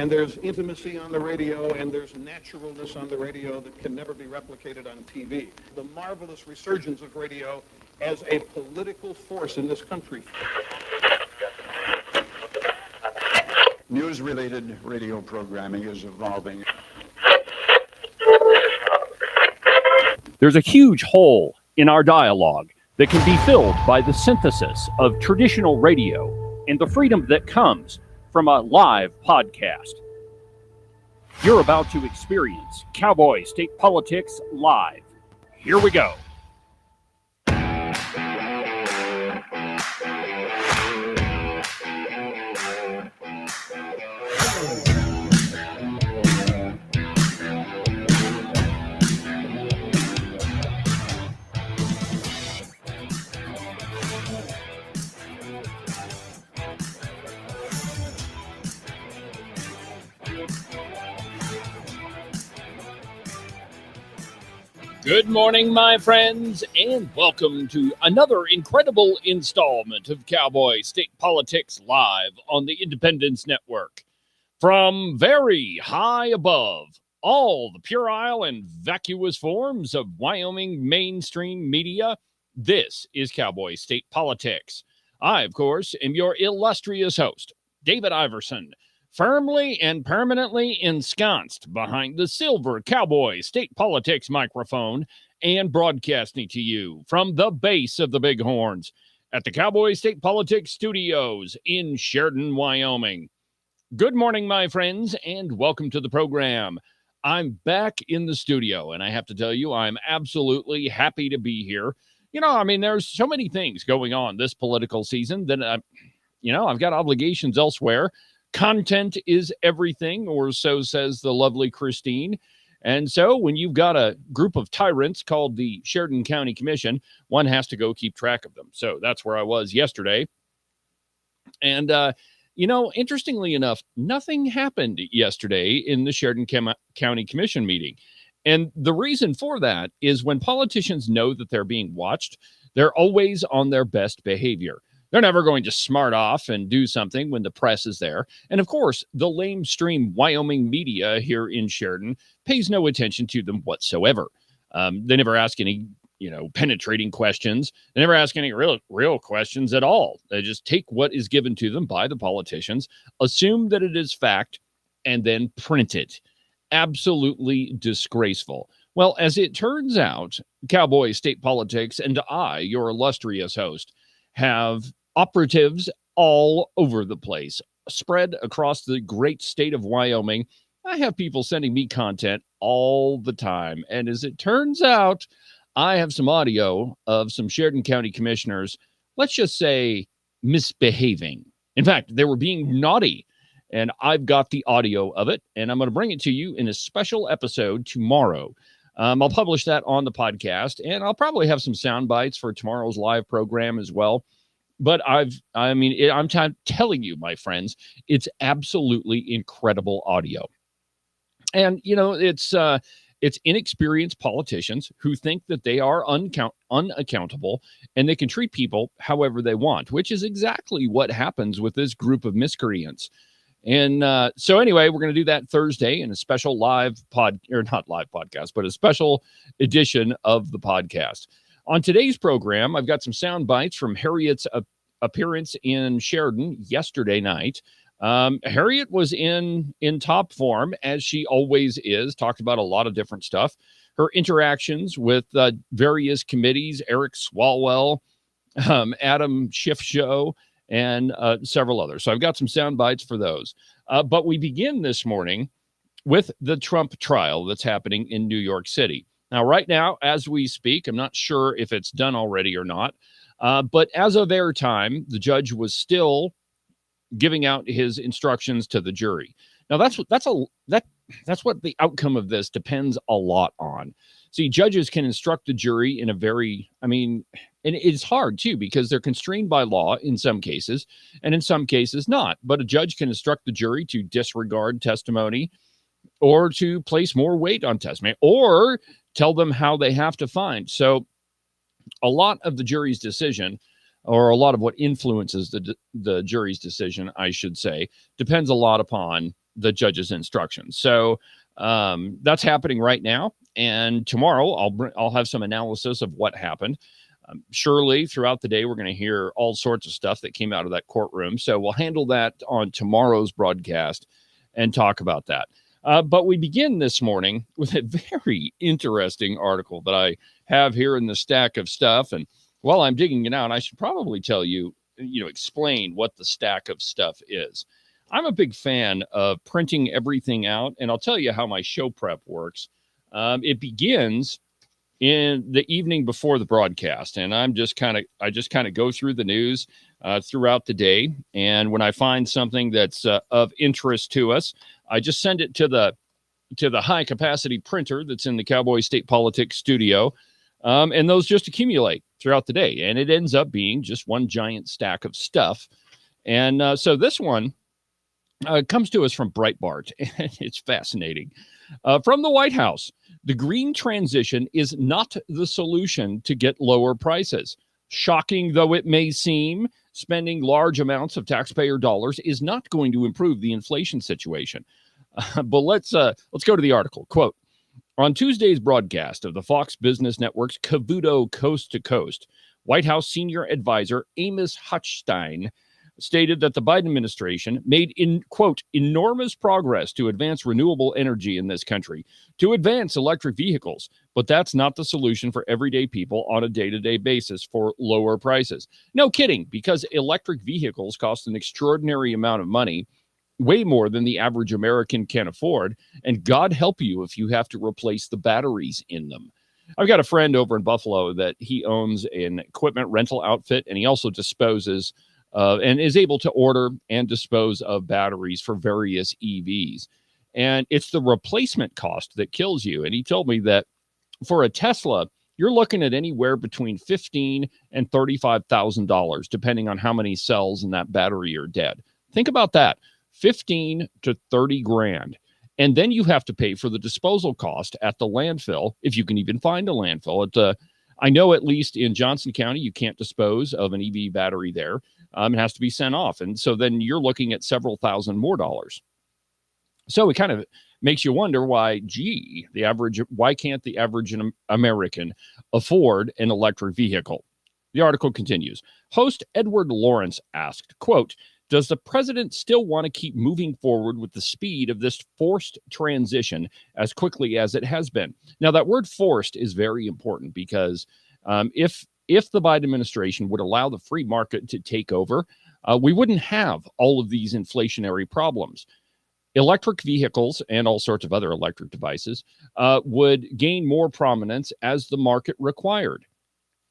And there's intimacy on the radio, and there's naturalness on the radio that can never be replicated on TV. The marvelous resurgence of radio as a political force in this country. News-related radio programming is evolving. There's a huge hole in our dialogue that can be filled by the synthesis of traditional radio and the freedom that comes from a live podcast. You're about to experience Cowboy State Politics live. Here we go. Good morning, my friends, and welcome to another incredible installment of Cowboy State Politics Live on the Independence Network. From very high above all the puerile and vacuous forms of Wyoming mainstream media, this is Cowboy State Politics. I, of course, am your illustrious host, David Iverson, firmly and permanently ensconced behind the silver Cowboy State Politics microphone and broadcasting to you from the base of the Bighorns at the Cowboy State Politics Studios in Sheridan, Wyoming. Good morning, my friends, and welcome to the program. I'm back in the studio, and I have to tell you, I'm absolutely happy to be here. There's so many things going on this political season that, I've got obligations elsewhere. Content is everything, or so says the lovely Christine. And so when you've got a group of tyrants called the Sheridan County Commission, one has to go keep track of them. So that's where I was yesterday. And, interestingly enough, nothing happened yesterday in the Sheridan County Commission meeting. And the reason for that is when politicians know that they're being watched, they're always on their best behavior. They're never going to smart off and do something when the press is there. And of course, the lamestream Wyoming media here in Sheridan pays no attention to them whatsoever. They never ask any, penetrating questions. They never ask any real questions at all. They just take what is given to them by the politicians, assume that it is fact, and then print it. Absolutely disgraceful. Well, as it turns out, Cowboy State Politics and I, your illustrious host, have operatives all over the place, spread across the great state of Wyoming. I have people sending me content all the time. And as it turns out, I have some audio of some Sheridan County commissioners, let's just say, misbehaving. In fact, they were being naughty. And I've got the audio of it, and I'm going to bring it to you in a special episode tomorrow. I'll publish that on the podcast, and I'll probably have some sound bites for tomorrow's live program as well. But I'm telling you, my friends, it's absolutely incredible audio. And, it's inexperienced politicians who think that they are unaccountable and they can treat people however they want, which is exactly what happens with this group of miscreants. And so anyway, we're going to do that Thursday in a special not live podcast, but a special edition of the podcast. On today's program, I've got some sound bites from Harriet's appearance in Sheridan yesterday night. Harriet was in top form, as she always is, talked about a lot of different stuff. Her interactions with various committees, Eric Swalwell, Adam Schiffshow, and several others. So I've got some sound bites for those. But we begin this morning with the Trump trial that's happening in New York City. Now, right now, as we speak, I'm not sure if it's done already or not, but as of airtime, the judge was still giving out his instructions to the jury. Now, that's what the outcome of this depends a lot on. See, judges can instruct the jury in a very, and it's hard too, because they're constrained by law in some cases, and in some cases not. But a judge can instruct the jury to disregard testimony or to place more weight on testimony or tell them how they have to find. So a lot of the jury's decision, or a lot of what influences the jury's decision, I should say, depends a lot upon the judge's instructions. So that's happening right now. And tomorrow I'll have some analysis of what happened. Surely throughout the day, we're going to hear all sorts of stuff that came out of that courtroom. So we'll handle that on tomorrow's broadcast and talk about that. But we begin this morning with a very interesting article that I have here in the stack of stuff. And while I'm digging it out, I should probably tell you, explain what the stack of stuff is. I'm a big fan of printing everything out, and I'll tell you how my show prep works. It begins in the evening before the broadcast, and I just kind of go through the news throughout the day, and when I find something that's of interest to us, I just send it to the high capacity printer that's in the Cowboy State Politics studio, and those just accumulate throughout the day, and it ends up being just one giant stack of stuff. And so this one comes to us from Breitbart, and it's fascinating. From the White House, the green transition is not the solution to get lower prices. Shocking though it may seem, spending large amounts of taxpayer dollars is not going to improve the inflation situation. But let's go to the article. Quote, on Tuesday's broadcast of the Fox Business Network's Cavuto Coast to Coast, White House senior advisor Amos Hochstein stated that the Biden administration made, enormous progress to advance renewable energy in this country, to advance electric vehicles, but that's not the solution for everyday people on a day-to-day basis for lower prices. No kidding, because electric vehicles cost an extraordinary amount of money, way more than the average American can afford, and God help you if you have to replace the batteries in them. I've got a friend over in Buffalo that he owns an equipment rental outfit, and he also disposes and is able to order and dispose of batteries for various EVs. And it's the replacement cost that kills you. And he told me that for a Tesla, you're looking at anywhere between $15,000 and $35,000, depending on how many cells in that battery are dead. Think about that, 15 to 30 grand. And then you have to pay for the disposal cost at the landfill, if you can even find a landfill. I know at least in Johnson County, you can't dispose of an EV battery there. It has to be sent off. And so then you're looking at several thousand more dollars. So it kind of makes you wonder why can't the average American afford an electric vehicle? The article continues. Host Edward Lawrence asked, quote, does the president still want to keep moving forward with the speed of this forced transition as quickly as it has been? Now, that word forced is very important because if the Biden administration would allow the free market to take over, we wouldn't have all of these inflationary problems. Electric vehicles and all sorts of other electric devices would gain more prominence as the market required.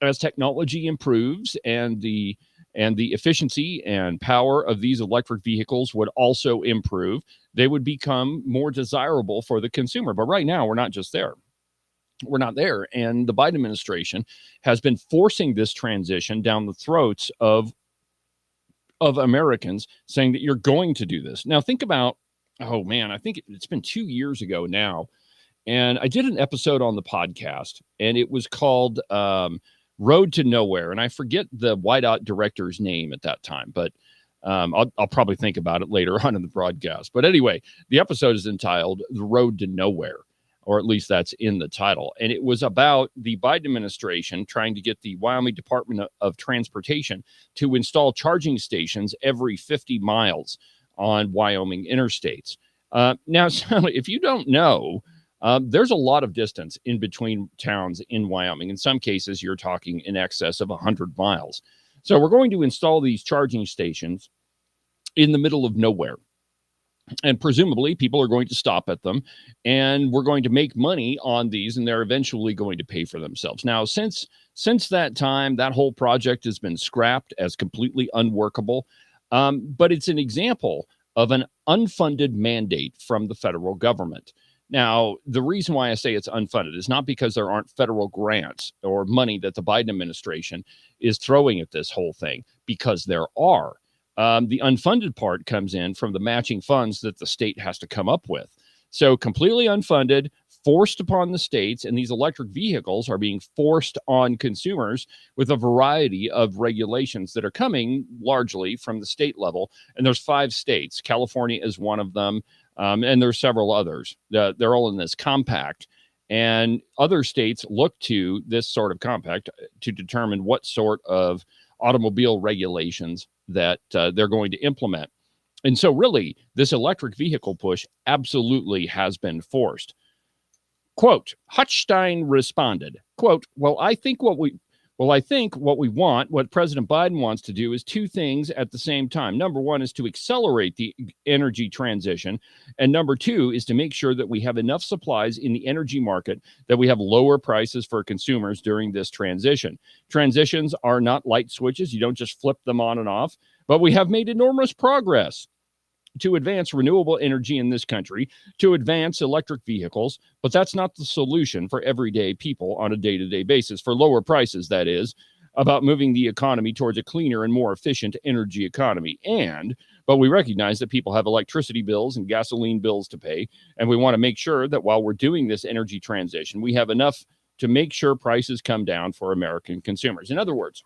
As technology improves and the efficiency and power of these electric vehicles would also improve, they would become more desirable for the consumer. But right now, we're not just there. We're not there. And the Biden administration has been forcing this transition down the throats of Americans, saying that you're going to do this. Now, think about, I think it's been 2 years ago now. And I did an episode on the podcast, and it was called Road to Nowhere. And I forget the Whiteout director's name at that time, but I'll probably think about it later on in the broadcast. But anyway, the episode is entitled The Road to Nowhere, or at least that's in the title. And it was about the Biden administration trying to get the Wyoming Department of Transportation to install charging stations every 50 miles on Wyoming interstates. Now, so if you don't know, there's a lot of distance in between towns in Wyoming. In some cases, you're talking in excess of 100 miles. So we're going to install these charging stations in the middle of nowhere. And presumably people are going to stop at them, and we're going to make money on these, and they're eventually going to pay for themselves. Now, since that time, that whole project has been scrapped as completely unworkable. But it's an example of an unfunded mandate from the federal government. Now, the reason why I say it's unfunded is not because there aren't federal grants or money that the Biden administration is throwing at this whole thing, because there are. The unfunded part comes in from the matching funds that the state has to come up with. So completely unfunded, forced upon the states, and these electric vehicles are being forced on consumers with a variety of regulations that are coming largely from the state level. And there's 5 states. California is one of them. And there's several others. They're all in this compact. And other states look to this sort of compact to determine what sort of automobile regulations that they're going to implement. And so really, this electric vehicle push absolutely has been forced. Quote, Hutchstein responded, quote, I think what we want, what President Biden wants to do is two things at the same time. Number one is to accelerate the energy transition. And number two is to make sure that we have enough supplies in the energy market that we have lower prices for consumers during this transition. Transitions are not light switches. You don't just flip them on and off, but we have made enormous progress to advance renewable energy in this country, to advance electric vehicles, but that's not the solution for everyday people on a day-to-day basis, for lower prices, that is, about moving the economy towards a cleaner and more efficient energy economy. But we recognize that people have electricity bills and gasoline bills to pay, and we want to make sure that while we're doing this energy transition, we have enough to make sure prices come down for American consumers. In other words,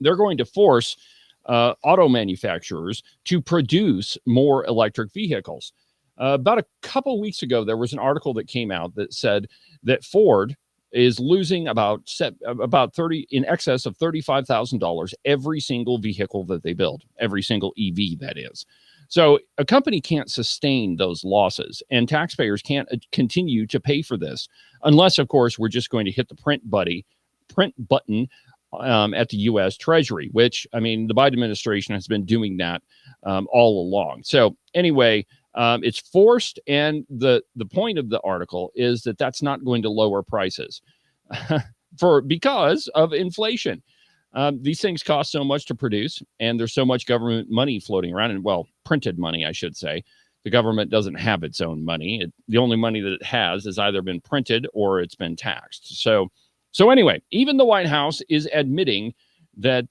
they're going to force auto manufacturers to produce more electric vehicles. About a couple weeks ago, there was an article that came out that said that Ford is losing about 30 in excess of $35,000 every single vehicle that they build, every single EV, that is. So a company can't sustain those losses, and taxpayers can't continue to pay for this unless, of course, we're just going to hit the print button at the U.S. Treasury, which, I mean, the Biden administration has been doing that all along. So anyway, it's forced, and the point of the article is that that's not going to lower prices because of inflation. These things cost so much to produce, and there's so much government money floating around, and, well, printed money, I should say. The government doesn't have its own money. The only money that it has has either been printed or it's been taxed. So anyway, even the White House is admitting that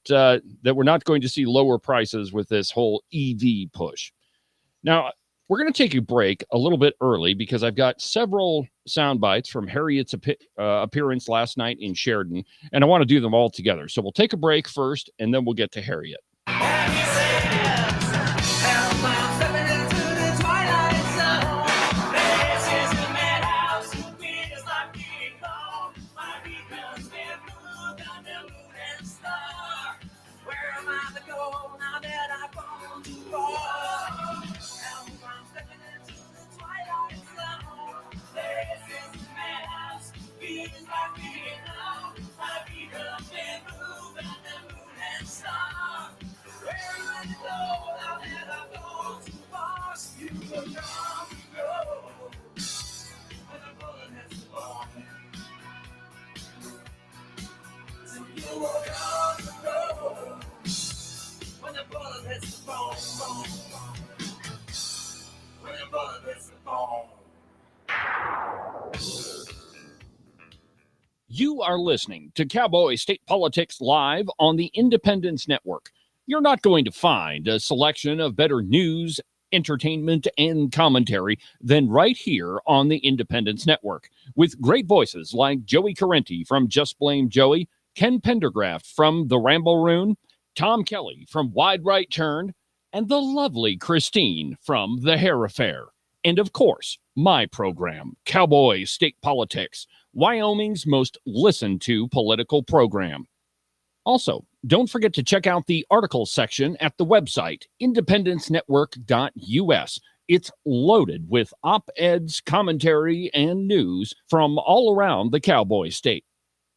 we're not going to see lower prices with this whole EV push. Now, we're going to take a break a little bit early because I've got several sound bites from Harriet's appearance last night in Sheridan, and I want to do them all together. So we'll take a break first, and then we'll get to Harriet. You are listening to Cowboy State Politics Live on the Independence Network. You're not going to find a selection of better news, entertainment, and commentary than right here on the Independence Network, with great voices like Joey Carenti from Just Blame Joey, Ken Pendergraft from The Ramble-Roon, Tom Kelly from Wide Right Turn, and the lovely Christine from The Hair Affair. And of course, my program, Cowboy State Politics, Wyoming's most listened to political program. Also, don't forget to check out the articles section at the website, independencenetwork.us. It's loaded with op-eds, commentary, and news from all around the Cowboy State.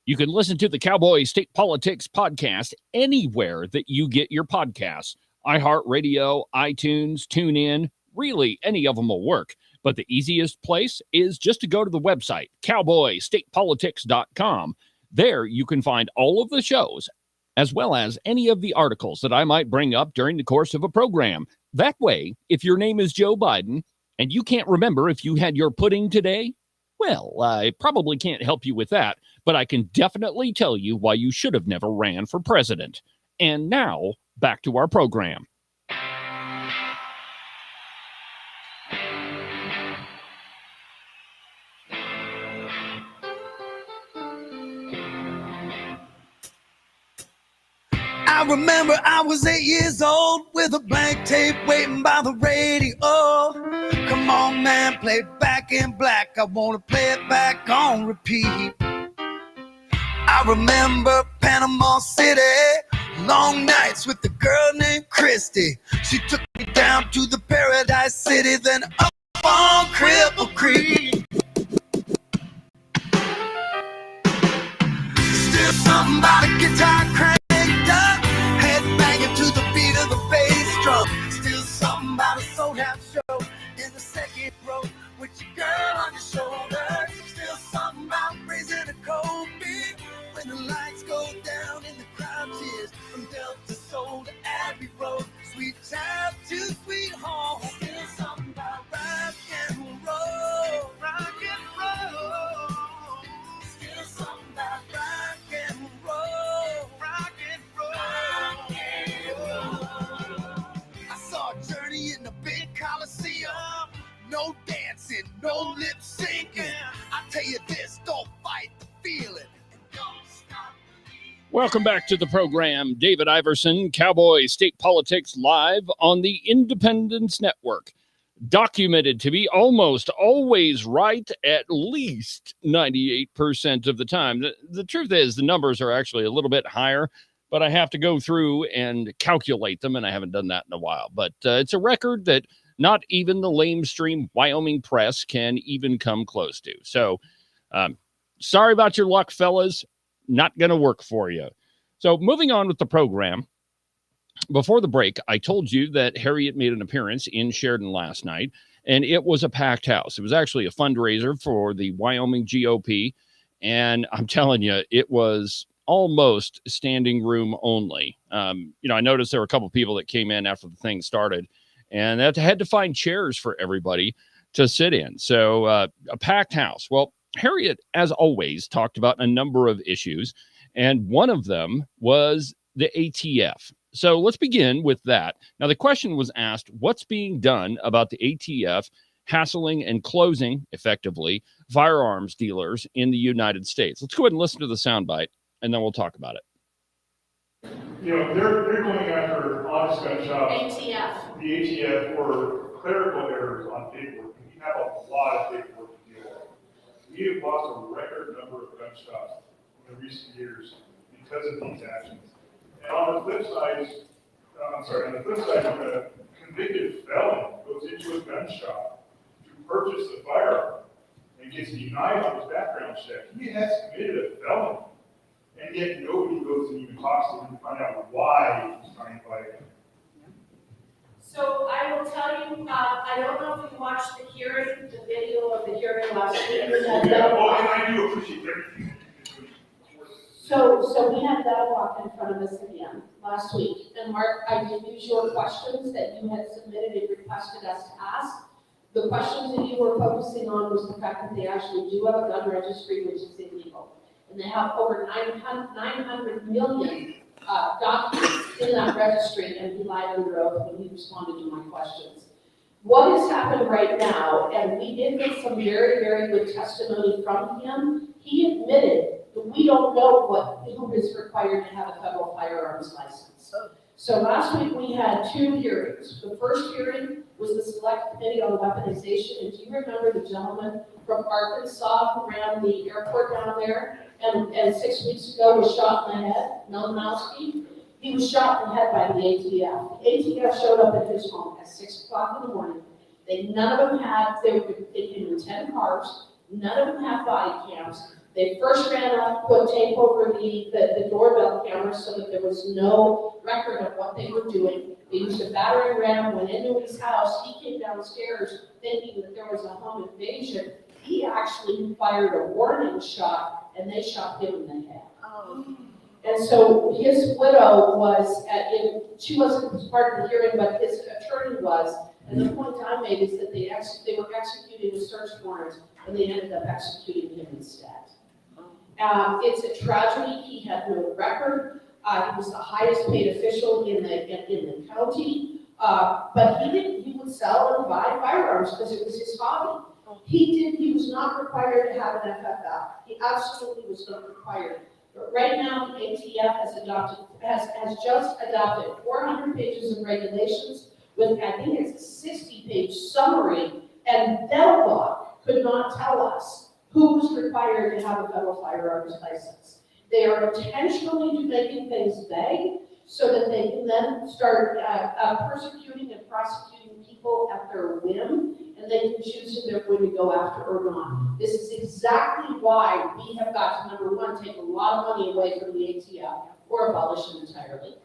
You can listen to the Cowboy State Politics podcast anywhere that you get your podcasts. iHeartRadio, iTunes, TuneIn, really any of them will work. But the easiest place is just to go to the website, cowboystatepolitics.com. There you can find all of the shows, as well as any of the articles that I might bring up during the course of a program. That way, if your name is Joe Biden and you can't remember if you had your pudding today, well, I probably can't help you with that, but I can definitely tell you why you should have never ran for president. And now, back to our program. I remember I was 8 years old with a blank tape waiting by the radio. Come on, man, play Back in Black. I want to play it back on repeat. I remember Panama City, long nights with a girl named Christy. She took me down to the Paradise City, then up on Cripple Creek. Still something about a guitar cranked up, head banging to the beat of the bass drum. Still something about a sold out show in the second row with your girl on your shoulder. Still something about raising a cold beer when the lights go down and the crowd cheers. From Delta Soul to Abbey Road, sweet child to sweet home. Still something about rock and roll, rock and roll. Still something about rock and roll, rock and roll. Rock and roll. I saw a Journey in the big Coliseum. No dancing, no lip syncing. I tell you this, don't fight the feeling. Welcome back to the program. David Iverson, Cowboy State Politics Live on the Independence Network. Documented to be almost always right at least 98% of the time. The truth is the numbers are actually a little bit higher, but I have to go through and calculate them, and I haven't done that in a while. But it's a record that not even the lamestream Wyoming press can even come close to. So sorry about your luck, fellas. Not going to work for you. So moving on with the program. Before the break, I told you that Harriet made an appearance in Sheridan last night, and it was a packed house. It was actually a fundraiser for the Wyoming GOP, and I'm telling you, it was almost standing room only. I noticed there were a couple people that came in after the thing started, and that had to find chairs for everybody to sit in. So a packed house. Well, Harriet, as always, talked about a number of issues, and one of them was the ATF. So let's begin with that. Now, the question was asked, what's being done about the ATF hassling and closing, effectively, firearms dealers in the United States? Let's go ahead and listen to the soundbite, and then we'll talk about it. They're going after honest gun shops. ATF. The ATF for clerical errors on paperwork. We have a lot of paperwork to deal with. We have lost a record number of gun shops in the recent years because of these actions. And on the flip side, when a convicted felon goes into a gun shop to purchase a firearm and gets denied on his background check, he has committed a felony. And yet nobody goes and even talks to him to find out why he's trying to fight him. So I will tell you, I don't know if you watched the hearing, the video of the hearing last week. And I do appreciate everything. So we had that walk in front of us again last week. And Mark, I did use your questions that you had submitted and requested us to ask. The questions that you were focusing on was the fact that they actually do have a gun registry, which is illegal. And they have over 900 million documents in that registry, and he lied under oath when he responded to my questions. What has happened right now, and we did get some very, very good testimony from him, he admitted that we don't know who is required to have a federal firearms license. So last week we had 2 hearings. The first hearing was the Select Committee on Weaponization, and do you remember the gentleman from Arkansas who ran the airport down there and 6 weeks ago was shot in the head, Melanowski? He was shot in the head by the ATF. The ATF showed up at his home at 6 o'clock in the morning. None of them had, they came in 10 cars, none of them had body cams. They first ran up, put tape over the doorbell camera so that there was no record of what they were doing. They used a battering ram, went into his house. He came downstairs thinking that there was a home invasion. He actually fired a warning shot, and they shot him in the head. And so his widow was, she wasn't part of the hearing, but his attorney was. And the point I made is that they were executing a search warrant, and they ended up executing him instead. It's a tragedy. He had no record. He was the highest paid official in the county, but he would sell and buy firearms because it was his hobby. He was not required to have an FFL. He absolutely was not required. But right now, the ATF has just adopted 400 pages of regulations with, I think it's a 60-page summary, and Delaware could not tell us who was required to have a federal firearms license. They are intentionally making things vague so that they can then start persecuting and prosecuting people at their whim, and they can choose who they're going to go after or not. This is exactly why we have got to, number one, take a lot of money away from the ATF or abolish it entirely.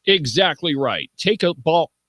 Exactly right. Take a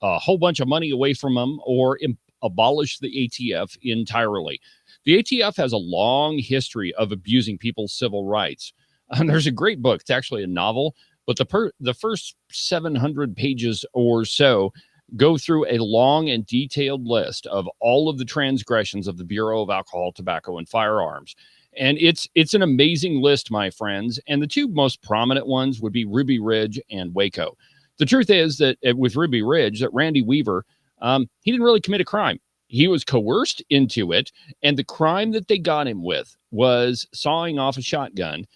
whole bunch of money away from them or abolish the ATF entirely. The ATF has a long history of abusing people's civil rights. There's a great book. It's actually a novel, but the first 700 pages or so go through a long and detailed list of all of the transgressions of the Bureau of Alcohol, Tobacco, and Firearms. And it's an amazing list, my friends. And the two most prominent ones would be Ruby Ridge and Waco. The truth is that with Ruby Ridge, that Randy Weaver, he didn't really commit a crime. He was coerced into it. And the crime that they got him with was sawing off a shotgun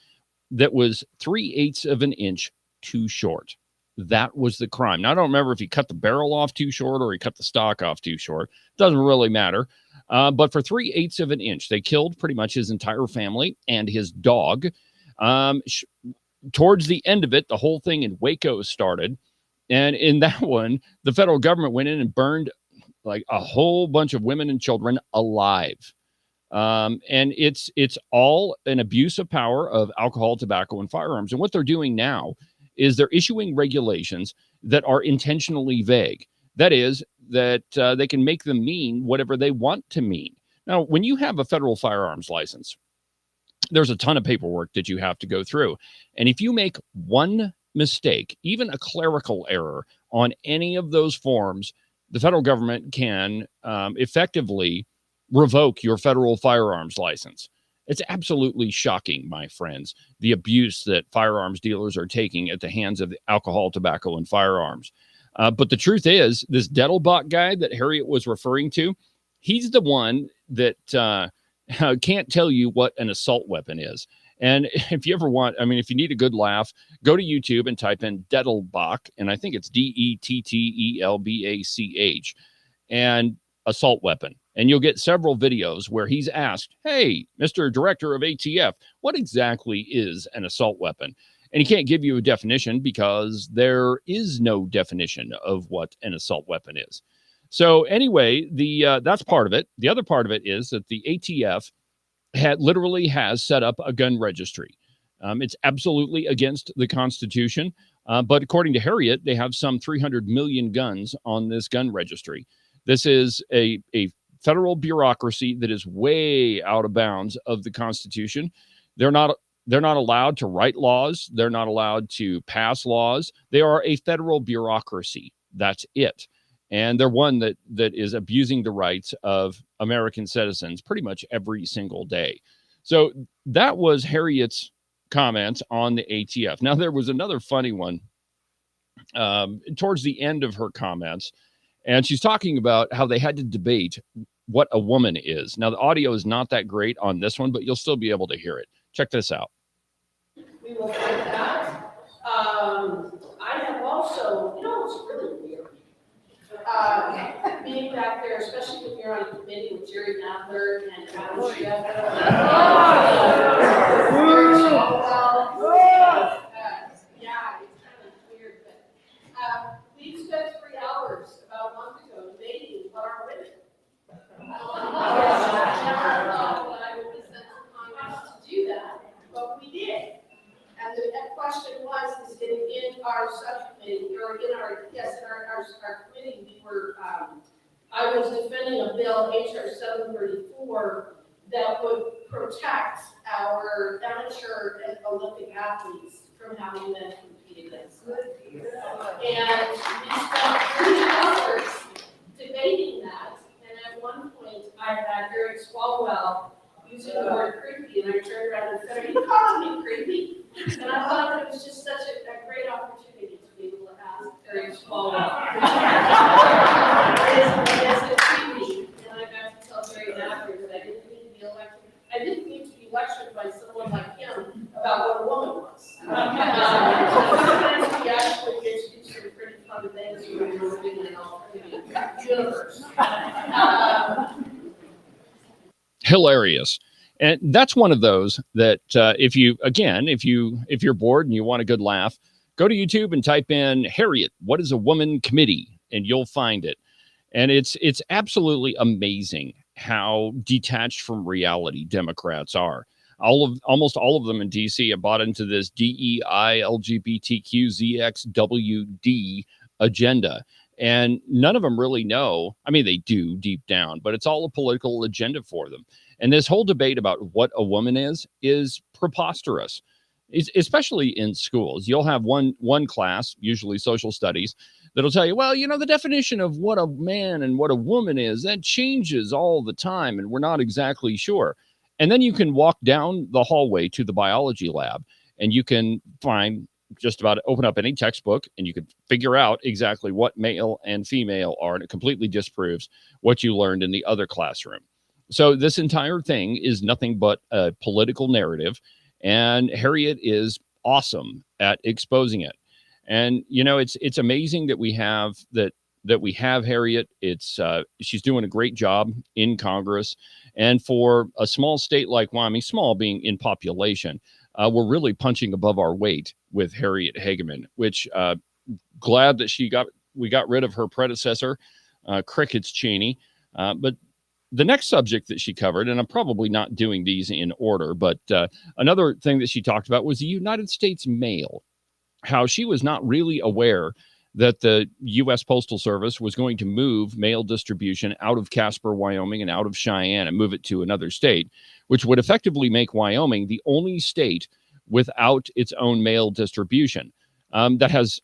that was 3/8 of an inch too short. That was the crime. Now, I don't remember if he cut the barrel off too short or he cut the stock off too short. Doesn't really matter. But for 3/8 of an inch, they killed pretty much his entire family and his dog. Towards the end of it, the whole thing in Waco started. And in that one, the federal government went in and burned like a whole bunch of women and children alive. And it's all an abuse of power of alcohol, tobacco, and firearms. And what they're doing now is they're issuing regulations that are intentionally vague. That is, that they can make them mean whatever they want to mean. Now, when you have a federal firearms license, there's a ton of paperwork that you have to go through. And if you make one mistake, even a clerical error on any of those forms, the federal government can effectively revoke your federal firearms license. It's absolutely shocking, my friends, the abuse that firearms dealers are taking at the hands of alcohol, tobacco, and firearms. But the truth is, this Dettelbach guy that Harriet was referring to, he's the one that can't tell you what an assault weapon is. And if you ever want, I mean, if you need a good laugh, go to YouTube and type in Dettelbach, and I think it's Dettelbach, and assault weapon. And you'll get several videos where he's asked, hey, Mr. Director of ATF, what exactly is an assault weapon? And he can't give you a definition because there is no definition of what an assault weapon is. So anyway, that's part of it. The other part of it is that the ATF literally has set up a gun registry. It's absolutely against the Constitution. But according to Harriet, they have some 300 million guns on this gun registry. This is a federal bureaucracy that is way out of bounds of the Constitution. They're not allowed to write laws. They're not allowed to pass laws. They are a federal bureaucracy. That's it. And they're one that is abusing the rights of American citizens pretty much every single day. So that was Harriet's comments on the ATF. Now, there was another funny one towards the end of her comments. And she's talking about how they had to debate what a woman is. Now, the audio is not that great on this one, but you'll still be able to hear it. Check this out. We will fight that. I have also, it's really weird. Being back there, especially when you're on a committee with Jerry Nadler and Adam Schiff. Yeah, it's kind of weird, but we spent 3 hours about a month ago debating what are women. I never thought that I would be sent to Congress to do that, but we did. And the question was, is in our subcommittee, or in our committee, we were, I was defending a bill, HR 734, that would protect our amateur and Olympic athletes from having them compete against them. And we spent 3 hours debating that, and at one point, I had Eric Swalwell using the word creepy, and I turned around and said, are you calling me creepy? And I thought it was just such a great opportunity to be able to ask Eric Swalwell. Is it creepy? And I got to tell Jerry Nadler that I didn't mean to be lectured. I didn't mean to be lectured by someone like because you were living in an alternate universe. Hilarious. And that's one of those that if you're bored and you want a good laugh, go to YouTube and type in Harriet, what is a woman committee? And you'll find it. And it's absolutely amazing how detached from reality Democrats are. Almost all of them in DC have bought into this DEI LGBTQZXWD agenda. And none of them really know. I mean, they do deep down, but it's all a political agenda for them. And this whole debate about what a woman is preposterous, especially in schools. You'll have one class, usually social studies, that'll tell you, well, the definition of what a man and what a woman is, that changes all the time, and we're not exactly sure. And then you can walk down the hallway to the biology lab, and you can open up any textbook, and you can figure out exactly what male and female are, and it completely disproves what you learned in the other classroom. So this entire thing is nothing but a political narrative, and Harriet is awesome at exposing it. And it's amazing that we have Harriet. She's doing a great job in Congress, and for a small state like Wyoming, small being in population, we're really punching above our weight with Harriet Hageman. Which glad that we got rid of her predecessor, Crickets Cheney, but. The next subject that she covered, and I'm probably not doing these in order, but another thing that she talked about was the United States mail, how she was not really aware that the U.S. Postal Service was going to move mail distribution out of Casper, Wyoming, and out of Cheyenne and move it to another state, which would effectively make Wyoming the only state without its own mail distribution. That has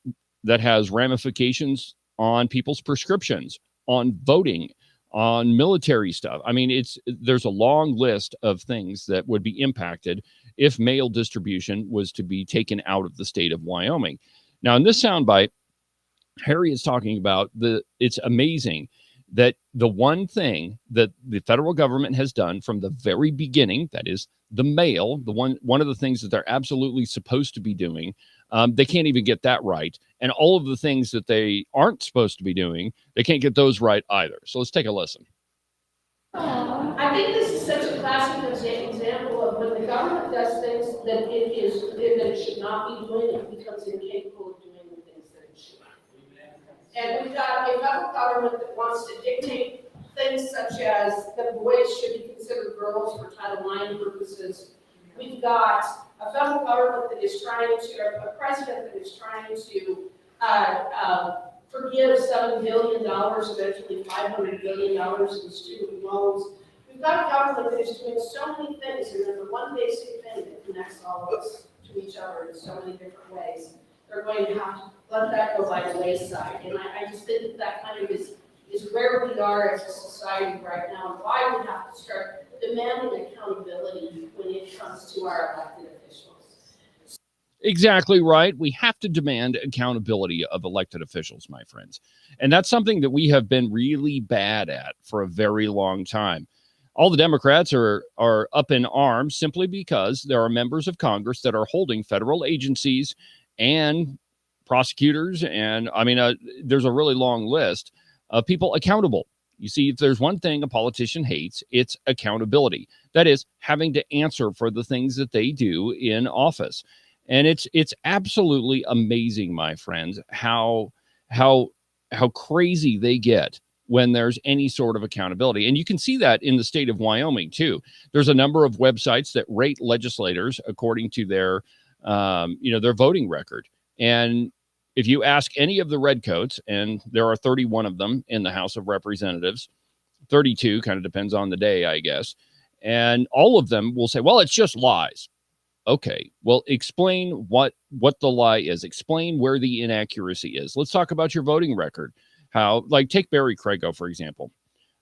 ramifications on people's prescriptions, on voting, on military stuff. I mean, there's a long list of things that would be impacted if mail distribution was to be taken out of the state of Wyoming. Now, in this soundbite, Harry is talking about it's amazing that the one thing that the federal government has done from the very beginning, that is the mail, one of the things that they're absolutely supposed to be doing, they can't even get that right. And all of the things that they aren't supposed to be doing, they can't get those right either. So let's take a listen. I think this is such a classic example of when the government does things that it should not be doing, it becomes incapable of doing the things that it should. And we've got a federal government that wants to dictate things such as that boys should be considered girls for Title IX purposes. We've got a federal government that is trying to, a president that is trying to forgive $7 billion, eventually $500 billion in student loans. We've got a government that is doing so many things, and then the one basic thing that connects all of us to each other in so many different ways, they're going to have to let that go by the wayside. And I just think that kind of is where we are as a society right now, and why we have to start demanding accountability when it comes to our elected officials. Exactly right. We have to demand accountability of elected officials, my friends. And that's something that we have been really bad at for a very long time. All the Democrats are up in arms simply because there are members of Congress that are holding federal agencies and prosecutors. And there's a really long list of people accountable. You see, if there's one thing a politician hates, it's accountability. That is, having to answer for the things that they do in office. And it's absolutely amazing, my friends, how crazy they get when there's any sort of accountability. And you can see that in the state of Wyoming, too. There's a number of websites that rate legislators according to their voting record. And if you ask any of the redcoats, and there are 31 of them in the House of Representatives, 32, kind of depends on the day, I guess. And all of them will say, well, it's just lies. Okay, well, explain what the lie is. Explain where the inaccuracy is. Let's talk about your voting record. Take Barry Crago, for example.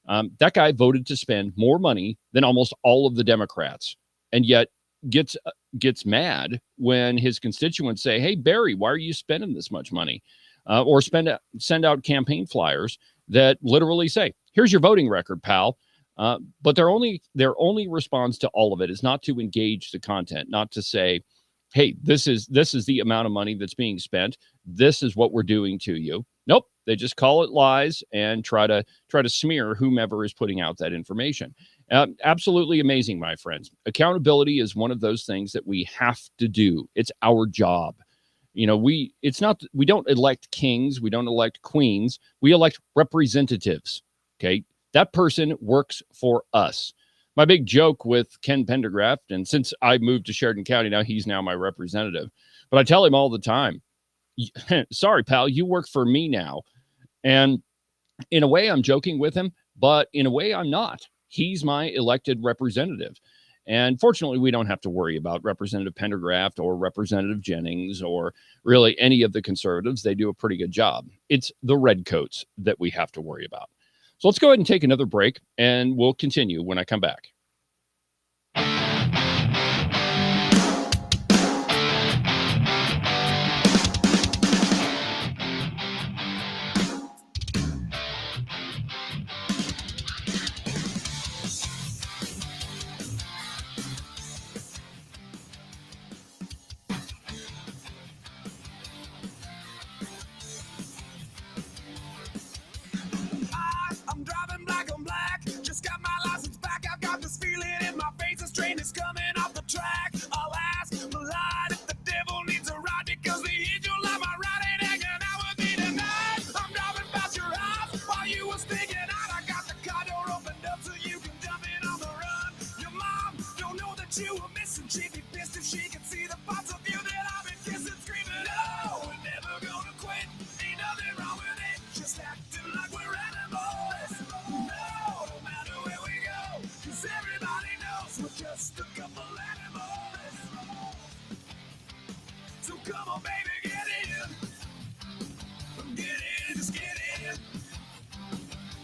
That guy voted to spend more money than almost all of the Democrats, and yet gets when his constituents say, hey, Barry, why are you spending this much money? Or send out campaign flyers that literally say, here's your voting record, pal. But their only response to all of it is not to engage the content, not to say, hey, this is the amount of money that's being spent. This is what we're doing to you. Nope, they just call it lies and try to smear whomever is putting out that information. Absolutely amazing, my friends. Accountability is one of those things that we have to do. It's our job. We don't elect kings, we don't elect queens, we elect representatives. Okay, that person works for us. My big joke with Ken Pendergraft, and since I moved to Sheridan County, he's now my representative, but I tell him all the time, sorry, pal, you work for me now. And in a way, I'm joking with him, but in a way, I'm not. He's my elected representative. And fortunately, we don't have to worry about Representative Pendergraft or Representative Jennings or really any of the conservatives. They do a pretty good job. It's the redcoats that we have to worry about. So let's go ahead and take another break, and we'll continue when I come back. I'm driving black on black. Just got my license back. I've got this feeling in my face. This train is coming off the track. I'll ask Malide if the devil needs a ride because the angel of my ride ain't hanging out with me tonight. I'm driving past your house while you was thinking out. I got the car door opened up so you can jump in on the run. Your mom don't know that you were missing. She'd be pissed if she could see the parts of you that I've been kissing, screaming. No, we're never gonna quit. Ain't nothing wrong with it. Just acting like we're animals. No matter where we go, 'cause everybody knows we're just a couple animals. So come on, baby, get in. Get in, just get in.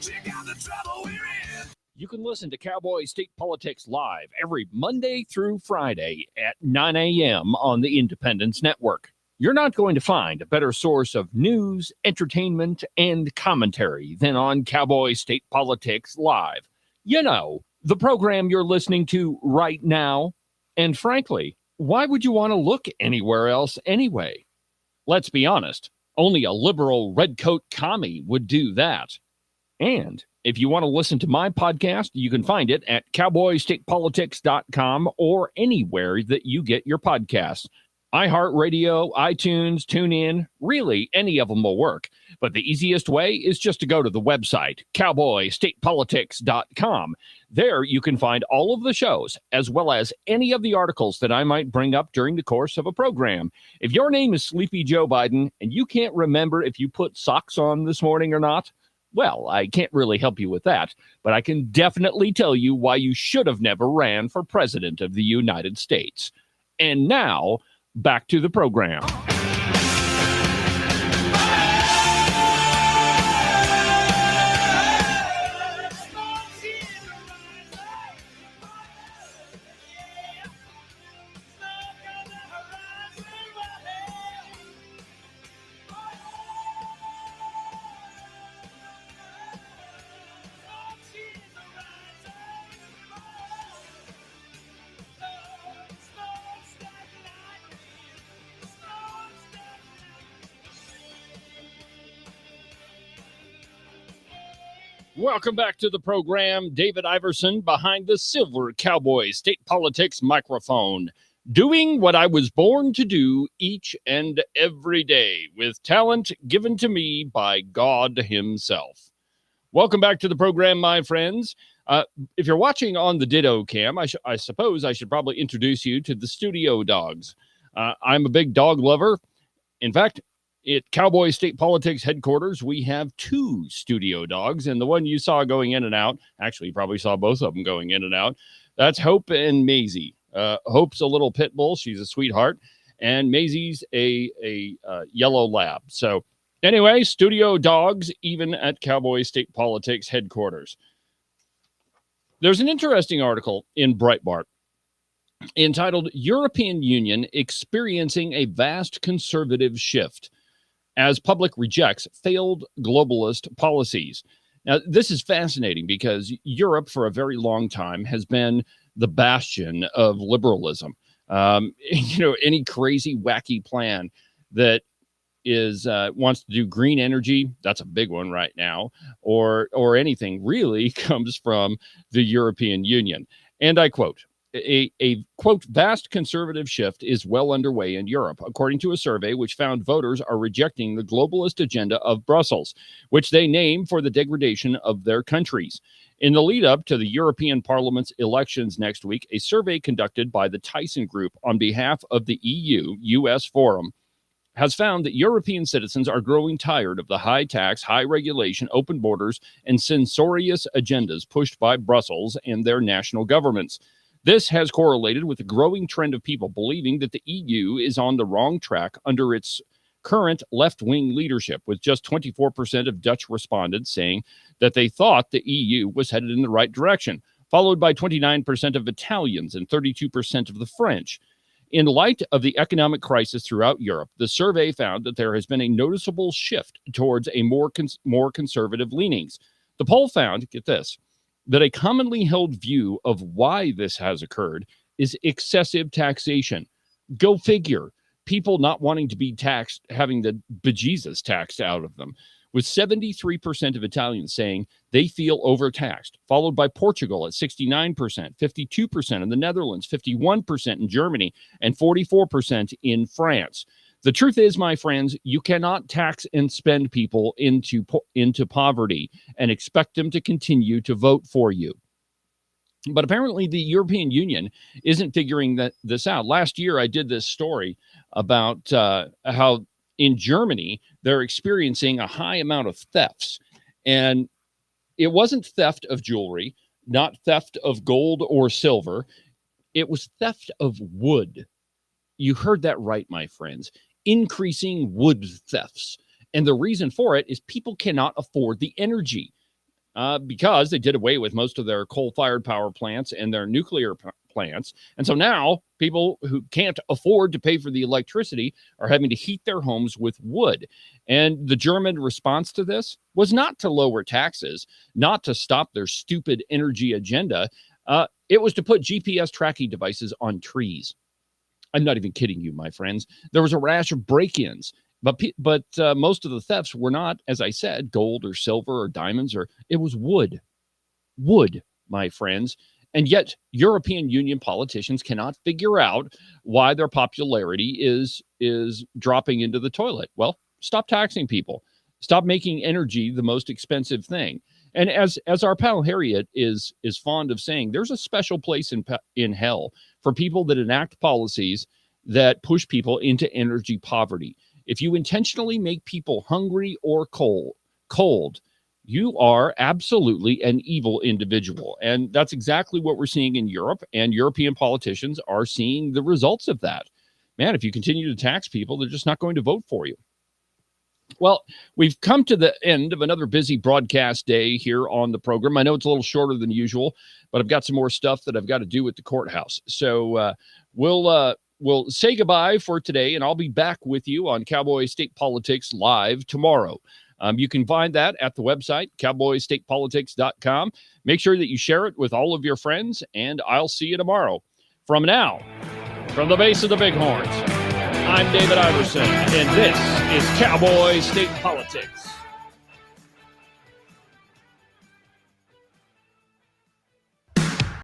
Check out the trouble we're in. You can listen to Cowboy State Politics live every Monday through Friday at 9 a.m. on the Independence Network. You're not going to find a better source of news, entertainment, and commentary than on Cowboy State Politics Live. The program you're listening to right now. And frankly, why would you want to look anywhere else anyway? Let's be honest, only a liberal redcoat commie would do that. And if you want to listen to my podcast, you can find it at cowboystatepolitics.com or anywhere that you get your podcasts. iHeartRadio, iTunes, TuneIn, really any of them will work. But the easiest way is just to go to the website, cowboystatepolitics.com. There you can find all of the shows, as well as any of the articles that I might bring up during the course of a program. If your name is Sleepy Joe Biden and you can't remember if you put socks on this morning or not, well, I can't really help you with that, but I can definitely tell you why you should have never ran for president of the United States. And now, back to the program. Welcome back to the program. David Iverson behind the silver Cowboy State Politics microphone, doing what I was born to do each and every day with talent given to me by God himself. Welcome back to the program, my friends. If you're watching on the Ditto Cam, I suppose I should probably introduce you to the studio dogs. I'm a big dog lover. In fact, at Cowboy State Politics headquarters, we have 2 studio dogs, and the one you saw going in and out, actually you probably saw both of them going in and out, that's Hope and Maisie. Hope's a little pit bull. She's a sweetheart, and Maisie's a yellow lab. So anyway, studio dogs, even at Cowboy State Politics headquarters. There's an interesting article in Breitbart entitled European Union Experiencing a Vast Conservative Shift as Public Rejects Failed Globalist Policies. Now, this is fascinating because Europe for a very long time has been the bastion of liberalism. Any crazy, wacky plan that wants to do green energy. That's a big one right now, or anything really comes from the European Union. And I quote, a quote, vast conservative shift is well underway in Europe, according to a survey which found voters are rejecting the globalist agenda of Brussels, which they name for the degradation of their countries. In the lead up to the European Parliament's elections next week, a survey conducted by the Tyson Group on behalf of the EU-US Forum has found that European citizens are growing tired of the high tax, high regulation, open borders, and censorious agendas pushed by Brussels and their national governments. This has correlated with the growing trend of people believing that the EU is on the wrong track under its current left-wing leadership, with just 24% of Dutch respondents saying that they thought the EU was headed in the right direction, followed by 29% of Italians and 32% of the French. In light of the economic crisis throughout Europe, the survey found that there has been a noticeable shift towards a more conservative leanings. The poll found, get this, that a commonly held view of why this has occurred is excessive taxation. Go figure. People not wanting to be taxed, having the bejesus taxed out of them, with 73% of Italians saying they feel overtaxed, followed by Portugal at 69%, 52% in the Netherlands, 51% in Germany, and 44% in France. The truth is, my friends, you cannot tax and spend people into poverty and expect them to continue to vote for you. But apparently the European Union isn't figuring this out. Last year, I did this story about how in Germany, they're experiencing a high amount of thefts. And it wasn't theft of jewelry, not theft of gold or silver. It was theft of wood. You heard that right, my friends. Increasing wood thefts. And the reason for it is people cannot afford the energy because they did away with most of their coal-fired power plants and their nuclear plants. And so now people who can't afford to pay for the electricity are having to heat their homes with wood. And the German response to this was not to lower taxes, not to stop their stupid energy agenda. It was to put GPS tracking devices on trees. I'm not even kidding you, my friends. There was a rash of break-ins, but most of the thefts were not, as I said, gold or silver or diamonds, or it was wood. Wood, my friends. And yet European Union politicians cannot figure out why their popularity is dropping into the toilet. Well, stop taxing people. Stop making energy the most expensive thing. And as our pal Harriet is fond of saying, there's a special place in hell for people that enact policies that push people into energy poverty. If you intentionally make people hungry or cold, you are absolutely an evil individual. And that's exactly what we're seeing in Europe, and European politicians are seeing the results of that. Man, if you continue to tax people, they're just not going to vote for you. Well, we've come to the end of another busy broadcast day here on the program. I know it's a little shorter than usual, but I've got some more stuff that I've got to do at the courthouse. So we'll say goodbye for today, and I'll be back with you on Cowboy State Politics Live tomorrow. You can find that at the website, cowboystatepolitics.com. Make sure that you share it with all of your friends, and I'll see you tomorrow. From the base of the Bighorns, I'm David Iverson, and this is Cowboy State Politics.